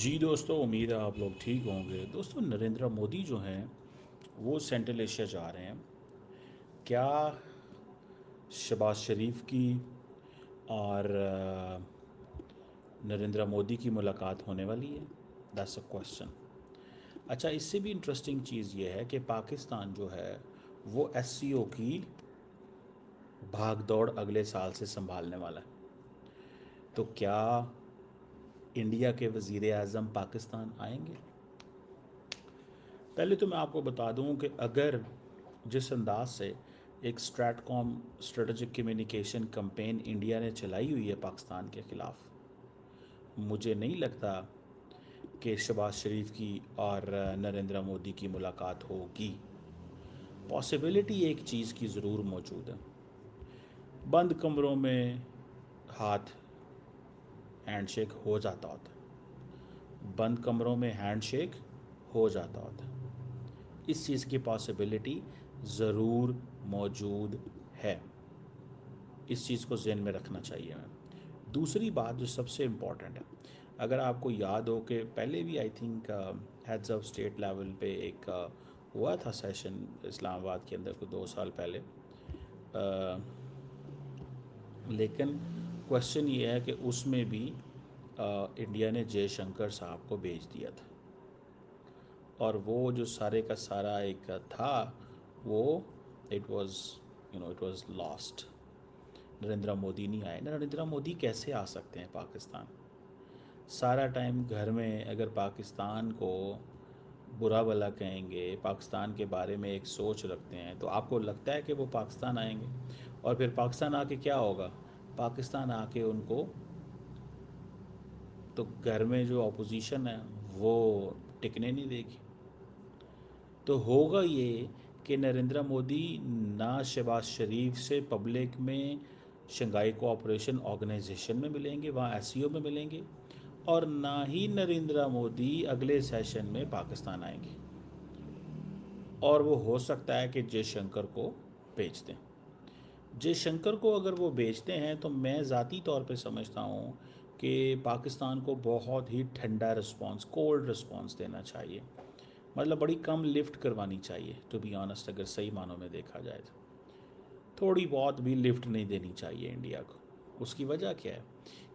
جی دوستو، امید ہے آپ لوگ ٹھیک ہوں گے۔ دوستو، نریندر مودی جو ہیں وہ سینٹرل ایشیا جا رہے ہیں۔ کیا شہباز شریف کی اور نریندر مودی کی ملاقات ہونے والی ہے؟ That's a question. اچھا، اس سے بھی انٹرسٹنگ چیز یہ ہے کہ پاکستان جو ہے وہ ایس سی او کی بھاگ دوڑ اگلے سال سے سنبھالنے والا ہے۔ تو کیا انڈیا کے وزیر اعظم پاکستان آئیں گے؟ پہلے تو میں آپ کو بتا دوں کہ اگر جس انداز سے ایک اسٹریٹجک کمیونیکیشن کمپین انڈیا نے چلائی ہوئی ہے پاکستان کے خلاف، مجھے نہیں لگتا کہ شہباز شریف کی اور نریندر مودی کی ملاقات ہوگی۔ پاسبلٹی ایک چیز کی ضرور موجود ہے، بند کمروں میں ہاتھ ہینڈ شیک ہو جاتا ہوتا ہے، بند کمروں میں ہینڈ شیک ہو جاتا ہوتا ہے۔ اس چیز کی پاسبلٹی ضرور موجود ہے، اس چیز کو ذہن میں رکھنا چاہیے ہمیں۔ دوسری بات جو سب سے امپورٹنٹ ہے، اگر آپ کو یاد ہو کہ پہلے بھی I think heads of state level پہ ایک ہوا تھا سیشن اسلام آباد کے اندر کوئی 2 سال پہلے، لیکن کوشچن یہ ہے کہ اس میں بھی انڈیا نے جے شنکر صاحب کو بھیج دیا تھا، اور وہ جو سارے کا سارا ایک تھا وہ it was last. Narendra Modi نہیں آئے۔ نریندر مودی کیسے آ سکتے ہیں پاکستان؟ سارا ٹائم گھر میں اگر پاکستان کو برا بھلا کہیں گے، پاکستان کے بارے میں ایک سوچ رکھتے ہیں، تو آپ کو لگتا ہے کہ وہ پاکستان آئیں گے؟ اور پھر پاکستان آ کے کیا ہوگا؟ پاکستان آ کے ان کو تو گھر میں جو اپوزیشن ہے وہ ٹکنے نہیں دے گی۔ تو ہوگا یہ کہ نریندر مودی نہ شہباز شریف سے پبلک میں شنگھائی کوآپریشن آرگنائزیشن میں ملیں گے، وہاں ایس سی او میں ملیں گے، اور نہ ہی نریندر مودی اگلے سیشن میں پاکستان آئیں گے، اور وہ ہو سکتا ہے کہ جے شنکر کو بھیج دیں۔ جے شنکر کو اگر وہ بیچتے ہیں تو میں ذاتی طور پہ سمجھتا ہوں کہ پاکستان کو بہت ہی ٹھنڈا رسپانس، کولڈ رسپانس دینا چاہیے، مطلب بڑی کم لفٹ کروانی چاہیے، ٹو بی آنسٹ۔ اگر صحیح معنوں میں دیکھا جائے تو تھوڑی بہت بھی لفٹ نہیں دینی چاہیے انڈیا کو۔ اس کی وجہ کیا ہے؟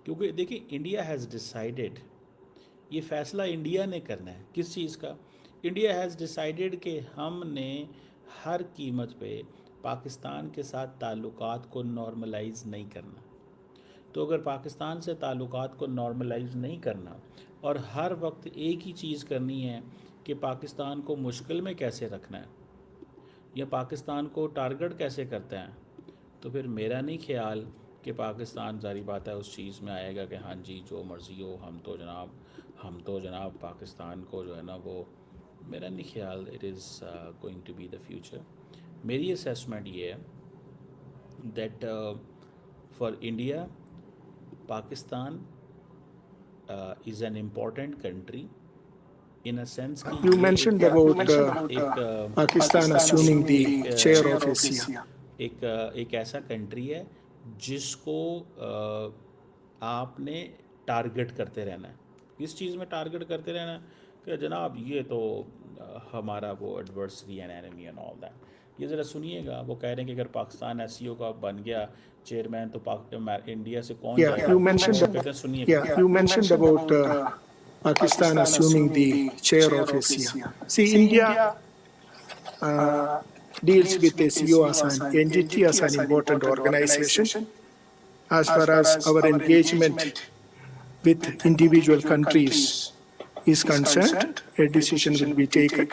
کیونکہ دیکھیں، انڈیا ہیز ڈیسائیڈڈ، یہ فیصلہ انڈیا نے کرنا ہے۔ کس چیز کا؟ انڈیا ہیز ڈیسائیڈڈ کہ ہم نے ہر قیمت پہ پاکستان کے ساتھ تعلقات کو نارملائز نہیں کرنا۔ تو اگر پاکستان سے تعلقات کو نارملائز نہیں کرنا اور ہر وقت ایک ہی چیز کرنی ہے کہ پاکستان کو مشکل میں کیسے رکھنا ہے یا پاکستان کو ٹارگٹ کیسے کرتے ہیں، تو پھر میرا نہیں خیال کہ پاکستان ظاہری بات ہے اس چیز میں آئے گا کہ ہاں جی جو مرضی ہو، ہم تو جناب پاکستان کو جو ہے نا وہ، میرا نہیں خیال it is going to be the future. میری اسیسمنٹ یہ ہے that for India Pakistan is an important country in a sense کہ You یہ mentioned about Pakistan assuming the chair of Asia. ایک ایسا کنٹری ہے جس کو آپ نے ٹارگٹ کرتے رہنا ہے۔ اس چیز میں ٹارگٹ کرتے رہنا ہے کہ جناب یہ تو ہمارا وہ adversary and enemy and all that. یہ ذرا سنیے گا، وہ کہہ رہے ہیں کہ اگر پاکستان ایس سی او کا بن گیا چیئرمین تو انڈیا سے کون Yeah, جائے گا؟ you وہ mentioned کہتے ہیں سنیے yeah, God. you mentioned about Pakistan assuming the chair of Asia. See, India deals with SEO as an entity, as an important organization. As far as our engagement with individual countries is concerned, a decision will be taken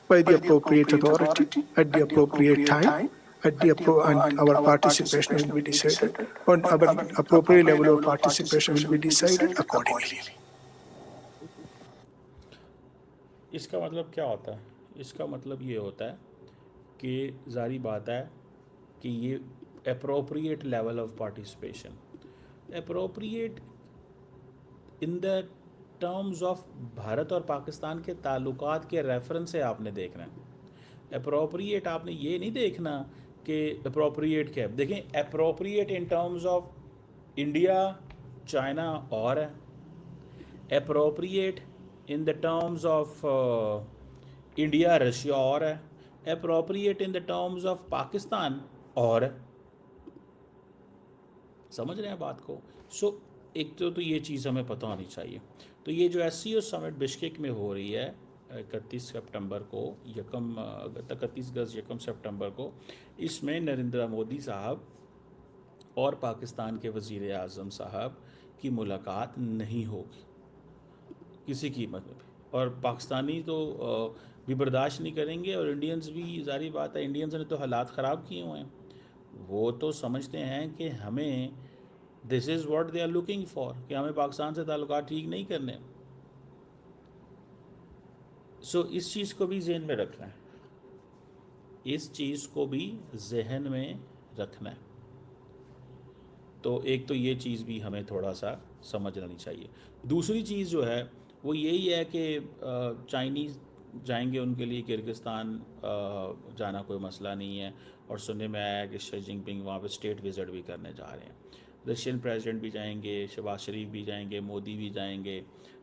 by the appropriate authority at the appropriate time, and our participation will be decided, and our appropriate level of participation will be decided accordingly. اس کا مطلب کیا ہوتا ہے؟ اس کا مطلب یہ ہوتا ہے کہ ظاہری بات ہے کہ یہ appropriate level of participation, appropriate in the terms of Bharat اور پاکستان کے تعلقات کے ریفرنس سے آپ نے دیکھنا ہے۔ اپروپریٹ آپ نے یہ نہیں دیکھنا کہ اپروپریٹ کیا ہے۔ دیکھیں، appropriate in terms of India China اور ہے، appropriate in the terms of India Russia اور ہے, appropriate in the terms of Pakistan اور ہے. سمجھ رہے ہیں بات کو؟ سو ایک تو یہ چیز ہمیں پتہ ہونی چاہیے. تو یہ جو SCO سمٹ بشکیک میں ہو رہی ہے 31 سپٹمبر کو, 31 اگست 1 سپٹمبر کو, اس میں نریندر مودی صاحب اور پاکستان کے وزیر اعظم صاحب کی ملاقات نہیں ہوگی کسی قیمت میں بھی, اور پاکستانی تو بھی برداشت نہیں کریں گے, اور انڈینز بھی, ظاہری بات ہے انڈینز نے تو حالات خراب کیے ہوئے ہیں. وہ تو سمجھتے ہیں کہ ہمیں this is what they are looking for, کہ ہمیں پاکستان سے تعلقات ٹھیک نہیں کرنے. سو اس چیز کو بھی ذہن میں رکھنا ہے, اس چیز کو بھی ذہن میں رکھنا ہے. تو ایک تو یہ چیز بھی ہمیں تھوڑا سا سمجھ لینی چاہیے. دوسری چیز جو ہے وہ یہی ہے کہ چائنیز جائیں گے, ان کے لیے کرگستان جانا کوئی مسئلہ نہیں ہے, اور سننے میں آیا ہے کہ شی جن پنگ وہاں پہ اسٹیٹ وزٹ بھی کرنے جا رہے ہیں. رشین پریزیڈنٹ بھی جائیں گے, شہباز شریف بھی جائیں گے, مودی بھی جائیں گے.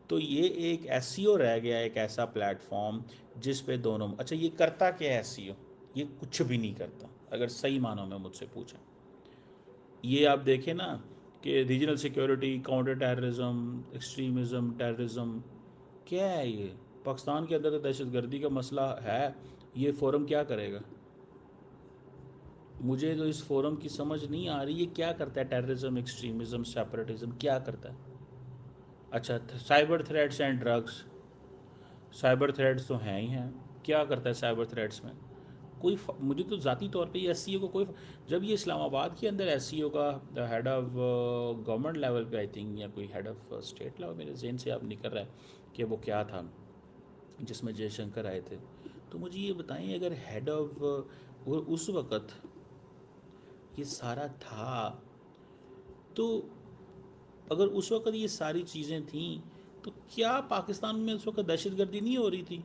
تو یہ ایک SCO رہ گیا, ایک ایسا پلیٹ فارم جس پہ دونوں. اچھا یہ کرتا کیا ہے SCO؟ یہ کچھ بھی نہیں کرتا اگر صحیح معنوں میں مجھ سے پوچھیں. یہ آپ دیکھیں نا کہ regional security, counter terrorism, extremism, terrorism, کیا ہے یہ؟ پاکستان کے اندر دہشت گردی کا مسئلہ ہے, یہ فورم کیا کرے گا؟ مجھے تو اس فورم کی سمجھ نہیں آ رہی یہ کیا کرتا ہے. ٹیررزم, ایکسٹریمزم, سیپریٹزم کیا کرتا ہے؟ اچھا cyber threats and drugs, cyber threats تو ہیں ہی ہیں, کیا کرتا ہے سائبر تھریٹس میں؟ کوئی مجھے تو ذاتی طور پہ یہ SCO کو کوئی جب یہ اسلام آباد کے اندر SCO کا ہیڈ آف گورنمنٹ لیول پہ آئی تھنک, یا کوئی ہیڈ آف اسٹیٹ لیول, میرے ذہن سے اب نکل رہا ہے کہ وہ کیا تھا جس میں جے شنکر آئے تھے. تو مجھے یہ بتائیں اگر ہیڈ آف اس وقت یہ سارا تھا, تو اگر اس وقت یہ ساری چیزیں تھیں تو کیا پاکستان میں اس وقت دہشت گردی نہیں ہو رہی تھی؟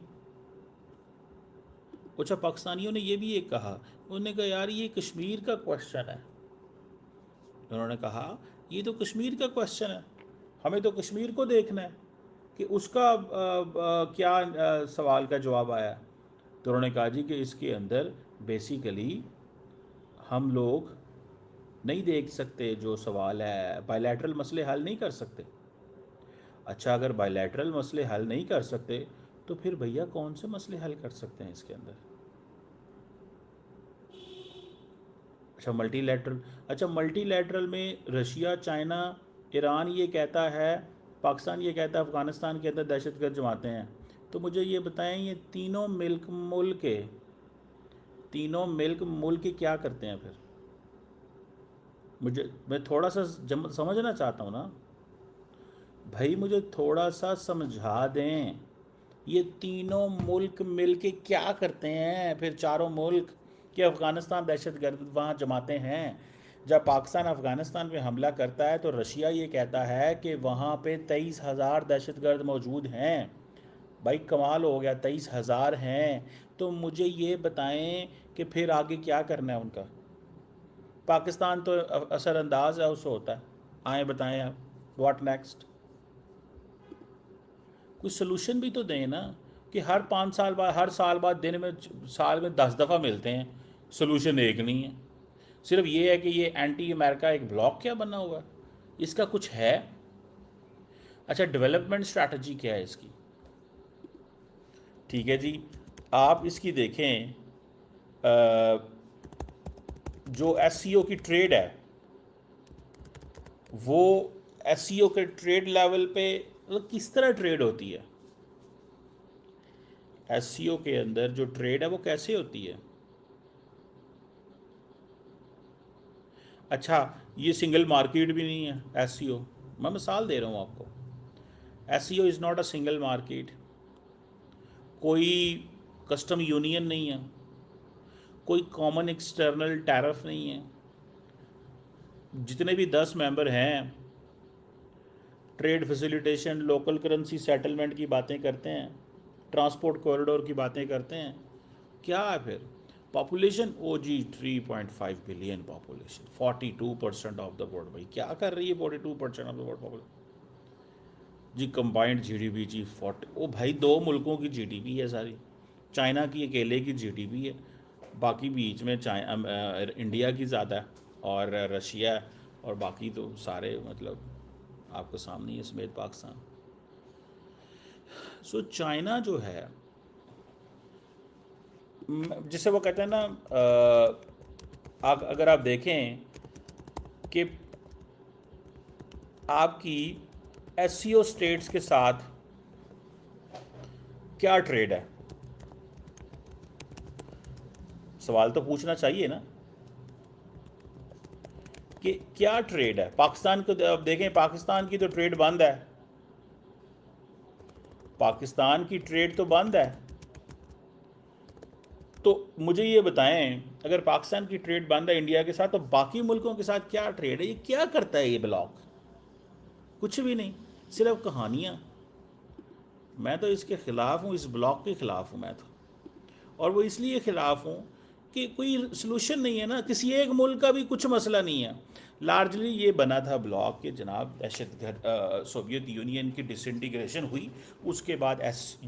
اچھا پاکستانیوں نے یہ بھی ایک کہا, انہوں نے کہا یار یہ کشمیر کا کوشچن ہے. انہوں نے کہا یہ تو کشمیر کا کوشچن ہے, ہمیں تو کشمیر کو دیکھنا ہے کہ اس کا کیا سوال کا جواب آیا. تو انہوں نے کہا جی کہ اس کے اندر بیسیکلی ہم لوگ نہیں دیکھ سکتے, جو سوال ہے بائی لیٹرل مسئلے حل نہیں کر سکتے. اچھا اگر بائی لیٹرل مسئلے حل نہیں کر سکتے تو پھر بھیا کون سے مسئلے حل کر سکتے ہیں اس کے اندر؟ اچھا ملٹی لیٹرل, اچھا ملٹی لیٹرل میں رشیا, چائنا, ایران یہ کہتا ہے, پاکستان یہ کہتا ہے افغانستان کے اندر دہشت گرد جماعتیں ہیں. تو مجھے یہ بتائیں یہ تینوں ملک کیا کرتے ہیں پھر؟ میں تھوڑا سا سمجھنا چاہتا ہوں نا بھائی, مجھے تھوڑا سا سمجھا دیں یہ تینوں ملک مل کے کیا کرتے ہیں پھر؟ چاروں ملک کہ افغانستان دہشت گرد وہاں جماعتیں ہیں. جب پاکستان افغانستان پہ حملہ کرتا ہے تو رشیا یہ کہتا ہے کہ وہاں پہ 23,000 دہشت گرد موجود ہیں. بھائی کمال ہو گیا, 23,000 ہیں. تو مجھے یہ بتائیں کہ پھر آگے کیا کرنا ہے ان کا؟ پاکستان تو اثر انداز ہے, اس سے ہوتا ہے. آئیں بتائیں آپ واٹ نیکسٹ؟ کوئی سلوشن بھی تو دیں نا کہ ہر 5 سال بعد, ہر سال بعد دن میں, سال میں 10 دفعہ ملتے ہیں, سلوشن ایک نہیں ہے. صرف یہ ہے کہ یہ اینٹی امریکہ ایک بلاک کیا بنا ہوا ہے, اس کا کچھ ہے؟ اچھا ڈیولپمنٹ اسٹریٹجی کیا ہے اس کی؟ ٹھیک ہے جی, آپ اس کی دیکھیں جو SCO کی ٹریڈ ہے وہ SCO کے ٹریڈ لیول پہ کس طرح ٹریڈ ہوتی ہے؟ SCO کے اندر جو ٹریڈ ہے وہ کیسے ہوتی ہے؟ اچھا یہ سنگل مارکیٹ بھی نہیں ہے SCO, میں مثال دے رہا ہوں آپ کو. SCO is not a single market, کوئی کسٹم یونین نہیں ہے, کوئی کامن ایکسٹرنل ٹیرف نہیں ہے. جتنے بھی 10 ممبر ہیں trade facilitation, local currency settlement کی باتیں کرتے ہیں, ٹرانسپورٹ کوریڈور کی باتیں کرتے ہیں. کیا ہے پھر پاپولیشن؟ او جی 3.5 billion population, 42% of the world. بھائی کیا کر رہی ہے 42% آف دا ورلڈ پاپولیشن؟ جی کمبائنڈ جی ڈی پی جی 40، او بھائی 2 ملکوں کی جی ڈی پی ہے ساری، چائنا کی اکیلے کی جی ڈی پی ہے، باقی بیچ میں انڈیا کی زیادہ ہے اور رشیا ہے، اور باقی تو سارے مطلب آپ کو سامنے ہی ہے سمیت پاکستان. سو چائنا جو ہے جسے وہ کہتے ہیں نا اگر آپ دیکھیں کہ آپ کی ایس سی او اسٹیٹس کے ساتھ کیا ٹریڈ ہے، سوال تو پوچھنا چاہیے نا کہ کیا ٹریڈ ہے. پاکستان کو اب دیکھیں، پاکستان کی تو ٹریڈ بند ہے، پاکستان کی ٹریڈ تو بند ہے. تو مجھے یہ بتائیں اگر پاکستان کی ٹریڈ بند ہے انڈیا کے ساتھ، تو باقی ملکوں کے ساتھ کیا ٹریڈ ہے؟ یہ کیا کرتا ہے یہ بلاک؟ کچھ بھی نہیں، صرف کہانیاں. میں تو اس کے خلاف ہوں، اس بلاک کے خلاف ہوں میں تو. اور وہ اس لیے خلاف ہوں کہ کوئی سلوشن نہیں ہے نا، کسی ایک ملک کا بھی کچھ مسئلہ نہیں ہے. لارجلی یہ بنا تھا بلاک کہ جناب دہشت گرد سوویت یونین کی ڈس انٹیگریشن ہوئی، اس کے بعد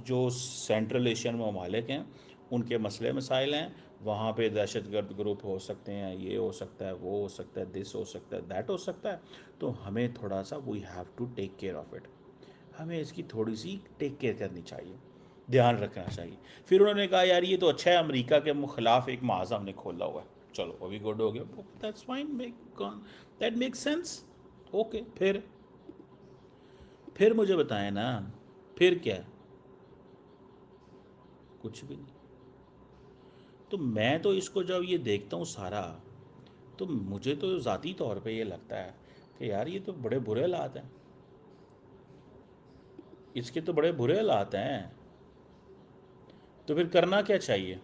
جو سینٹرل ایشین ممالک ہیں ان کے مسئلے مسائل ہیں، وہاں پہ دہشت گرد گروپ ہو سکتے ہیں، یہ ہو سکتا ہے، وہ ہو سکتا ہے، دس ہو سکتا ہے، دیٹ ہو سکتا ہے. تو ہمیں تھوڑا سا we have to take care of it, ہمیں اس کی تھوڑی سی ٹیک کیئر کرنی چاہیے، دھیان رکھنا چاہیے. پھر انہوں نے کہا یار یہ تو اچھا ہے، امریکہ کے خلاف ایک معاہدہ ہم نے کھولا ہوا ہے، چلو وہ بھی گڈ ہو گیا، that's fine, that make sense. Okay, پھر مجھے بتائیں نا پھر کیا ہے؟ کچھ بھی نہیں. تو میں تو اس کو جب یہ دیکھتا ہوں سارا، تو مجھے تو ذاتی طور پہ یہ لگتا ہے کہ یار یہ تو بڑے برے حالات ہیں، اس کے تو بڑے برے حالات ہیں. تو پھر کرنا کیا چاہیے؟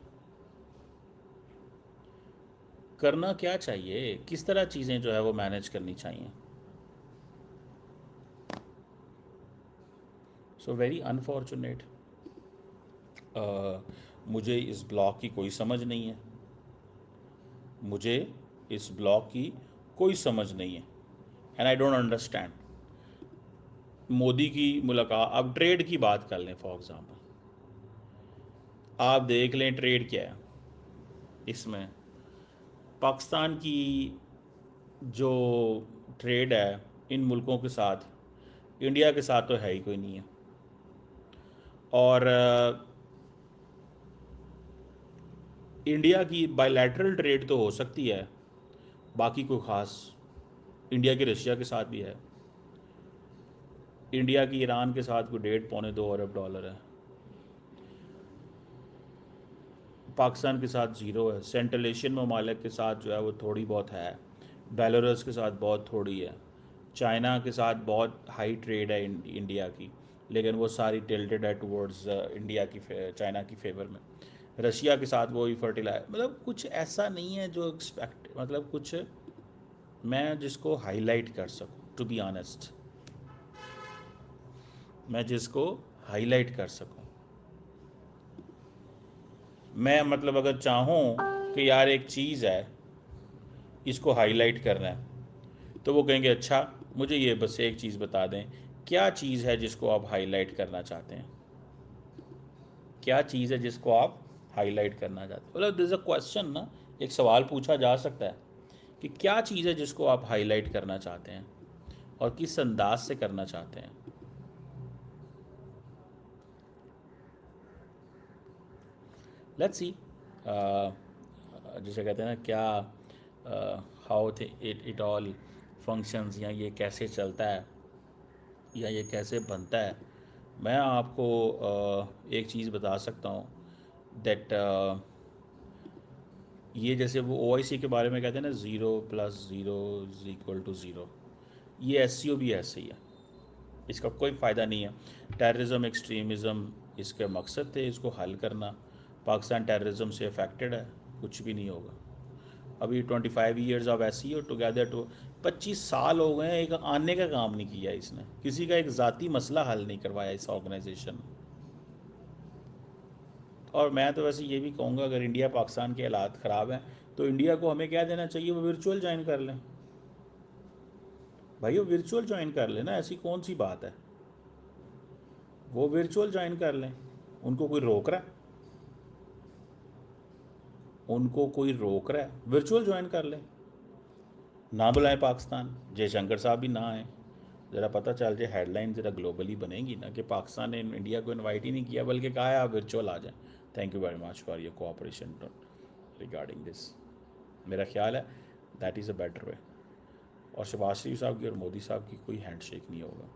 کرنا کیا چاہیے؟ کس طرح چیزیں جو ہے وہ مینیج کرنی چاہیے؟ So very unfortunate. مجھے اس بلاک کی کوئی سمجھ نہیں ہے، مجھے اس بلاک کی کوئی سمجھ نہیں ہے، and I don't understand. Modi کی ملاقات، اب ٹریڈ کی بات کر لیں فار ایگزامپل، آپ دیکھ لیں ٹریڈ کیا ہے اس میں. پاکستان کی جو ٹریڈ ہے ان ملکوں کے ساتھ، انڈیا کے ساتھ تو ہے ہی کوئی نہیں ہے. اور انڈیا کی بائی لیٹرل ٹریڈ تو ہو سکتی ہے، باقی کوئی خاص. انڈیا کی رشیا کے ساتھ بھی ہے، انڈیا کی ایران کے ساتھ کوئی 1.5 پونے 2 ارب ڈالر ہے، پاکستان کے ساتھ زیرو ہے. سینٹرل ایشین ممالک کے ساتھ جو ہے وہ تھوڑی بہت ہے، بیلورس کے ساتھ بہت تھوڑی ہے، چائنا کے ساتھ بہت ہائی ٹریڈ ہے انڈیا کی، لیکن وہ ساری ٹلٹڈ ہے ٹورڈز انڈیا کی چائنا کی فیور میں. رشیا کے ساتھ وہی مطلب کچھ ایسا نہیں ہے جو مطلب کچھ میں جس کو ہائی لائٹ کر سکوں، ٹو بی آنیسٹ، میں جس کو ہائی لائٹ کر سکوں. میں مطلب اگر چاہوں کہ یار ایک چیز ہے اس کو ہائی لائٹ کرنا ہے، تو وہ کہیں گے اچھا مجھے یہ بس ایک چیز بتا دیں، کیا چیز ہے جس کو آپ ہائی لائٹ کرنا چاہتے ہیں؟ کیا چیز ہے جس کو آپ ہائی لائٹ کرنا چاہتے ہیں؟ مطلب دس اے کویسچن نا، ایک سوال پوچھا جا سکتا ہے کہ کیا چیز ہے جس کو آپ ہائی لائٹ کرنا چاہتے ہیں اور کس انداز سے کرنا چاہتے ہیں. لیٹس سی جسے کہتے ہیں نا کیا ہاؤ اٹ آل فنکشنز، یا یہ کیسے چلتا ہے یا یہ کیسے بنتا ہے. میں آپ کو ایک چیز بتا سکتا ہوں دیٹ یہ جیسے وہ او آئی سی کے بارے میں کہتے ہیں نا 0+0=0، یہ ایس سی او بھی ایسے ہی ہے، اس کا کوئی فائدہ نہیں ہے. ٹیررزم ایکسٹریمزم اس کے مقصد تھے اس کو حل کرنا. پاکستان ٹیررزم سے افیکٹڈ ہے، کچھ بھی نہیں ہوگا. ابھی 25 years of S C O together 25 سال ہو گئے ہیں، ایک آنے کا کام نہیں کیا اس نے، کسی کا ایک ذاتی مسئلہ حل نہیں کروایا اس آرگنائزیشن میں. اور میں تو ویسے یہ بھی کہوں گا اگر انڈیا پاکستان کے حالات خراب ہیں تو انڈیا کو ہمیں کیا دینا چاہیے، وہ ورچوئل جوائن کر لیں. بھائی وہ ورچوئل جوائن کر لیں نا، ایسی کون سی بات ہے. وہ ورچوئل جوائن کر لیں. ان کو کوئی روک رہا ہے؟ ان کو کوئی روک رہا ہے؟ ورچوئل جوائن کر لیں. نہ بلائیں پاکستان. جے شنکر صاحب بھی نہ آئیں. ذرا پتہ چل جائے، ہیڈ لائن ذرا گلوبلی بنے گی نا کہ پاکستان نے انڈیا کو انوائٹ ہی نہیں کیا، بلکہ کہا ہے آپ ورچوئل آ جائیں. Thank you very much for your cooperation regarding this. میرا خیال ہے that is a better way. اور شہباز شریف صاحب کی اور مودی صاحب کی کوئی ہینڈ شیک نہیں ہوگا.